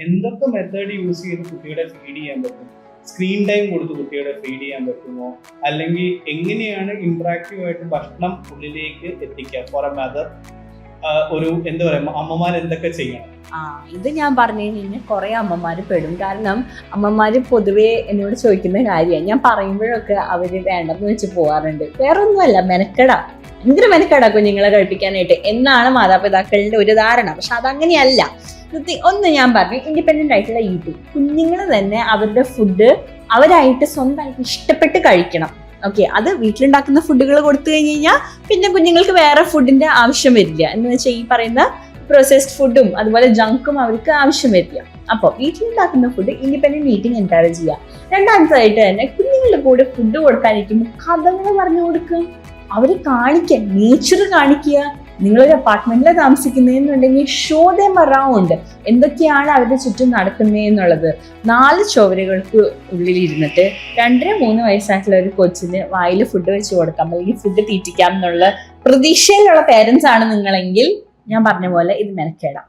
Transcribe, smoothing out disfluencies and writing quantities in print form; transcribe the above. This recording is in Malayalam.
എന്തൊക്കെ മെത്തേഡ് യൂസ് ചെയ്ത് കുട്ടികളെ ഫീഡ് ചെയ്യാൻ പറ്റും, സ്ക്രീൻ ടൈം കൊടുത്ത് കുട്ടികളെ ഫീഡ് ചെയ്യാൻ പറ്റുമോ, അല്ലെങ്കിൽ എങ്ങനെയാണ് ഇന്ററാക്റ്റീവ് ആയിട്ട് ഭക്ഷണം ഉള്ളിലേക്ക് എത്തിക്കുക ഫോർ എ മദർ, ഒരു എന്താ പറയുക, അമ്മമാർ എന്തൊക്കെ ചെയ്യണം? ഇത് ഞാൻ പറഞ്ഞു കഴിഞ്ഞാൽ കുറെ അമ്മമാര് പെടും. കാരണം അമ്മമാര് പൊതുവെ എന്നോട് ചോദിക്കുന്ന കാര്യമാണ്. ഞാൻ പറയുമ്പോഴൊക്കെ അവര് വേണ്ടെന്ന് വെച്ച് പോകാറുണ്ട്. വേറെ ഒന്നുമല്ല, മെനക്കെടാ, ഭയങ്കര മെനക്കെടാ കുഞ്ഞുങ്ങളെ കഴിപ്പിക്കാനായിട്ട് എന്നാണ് മാതാപിതാക്കളുടെ ഒരു ധാരണ. പക്ഷെ അതങ്ങനെയല്ല. ഒന്ന് ഞാൻ പറഞ്ഞു, ഇൻഡിപെൻഡന്റ് ആയിട്ടുള്ള ഈറ്റിംഗ്. കുഞ്ഞുങ്ങൾ തന്നെ അവരുടെ ഫുഡ് അവരായിട്ട് സ്വന്തമായിട്ട് ഇഷ്ടപ്പെട്ട് കഴിക്കണം. ഓക്കെ, അത് വീട്ടിലുണ്ടാക്കുന്ന ഫുഡുകൾ കൊടുത്തു കഴിഞ്ഞ് കഴിഞ്ഞാൽ പിന്നെ കുഞ്ഞുങ്ങൾക്ക് വേറെ ഫുഡിന്റെ ആവശ്യം വരില്ല. എന്ന് വെച്ചാൽ ഈ പറയുന്ന പ്രോസസ്ഡ് ഫുഡും അതുപോലെ ജങ്കും അവർക്ക് ആവശ്യം വരില്ല. അപ്പോൾ വീട്ടിലുണ്ടാക്കുന്ന ഫുഡ് ഇൻഡിപെൻഡന്റ് ഈറ്റിംഗ് എൻകറേജ് ചെയ്യുക. രണ്ടാമതായിട്ട് തന്നെ കുഞ്ഞുങ്ങളുടെ കൂടെ ഫുഡ് കൊടുക്കാനിരിക്കുമ്പോൾ കഥകൾ പറഞ്ഞു കൊടുക്കുക, അവരെ കാണിക്കുക, നേച്ചർ കാണിക്കുക. നിങ്ങളൊരു അപ്പാർട്ട്മെന്റിൽ താമസിക്കുന്നതെന്നുണ്ടെങ്കിൽ ഷോ ദം അറൗണ്ട്, എന്തൊക്കെയാണ് അവരുടെ ചുറ്റും നടക്കുന്നതെന്നുള്ളത്. 4 ചുവരുകൾക്ക് ഉള്ളിലിരുന്നിട്ട് 2-3 വയസ്സായിട്ടുള്ള ഒരു കൊച്ചിന് വായിൽ ഫുഡ് വെച്ച് കൊടുക്കാം, അല്ലെങ്കിൽ ഫുഡ് തീറ്റിക്കാം എന്നുള്ള പ്രതീക്ഷയിലുള്ള പേരൻസ് ആണ് നിങ്ങളെങ്കിൽ ഞാൻ പറഞ്ഞ പോലെ ഇത് മെനക്കേടാം.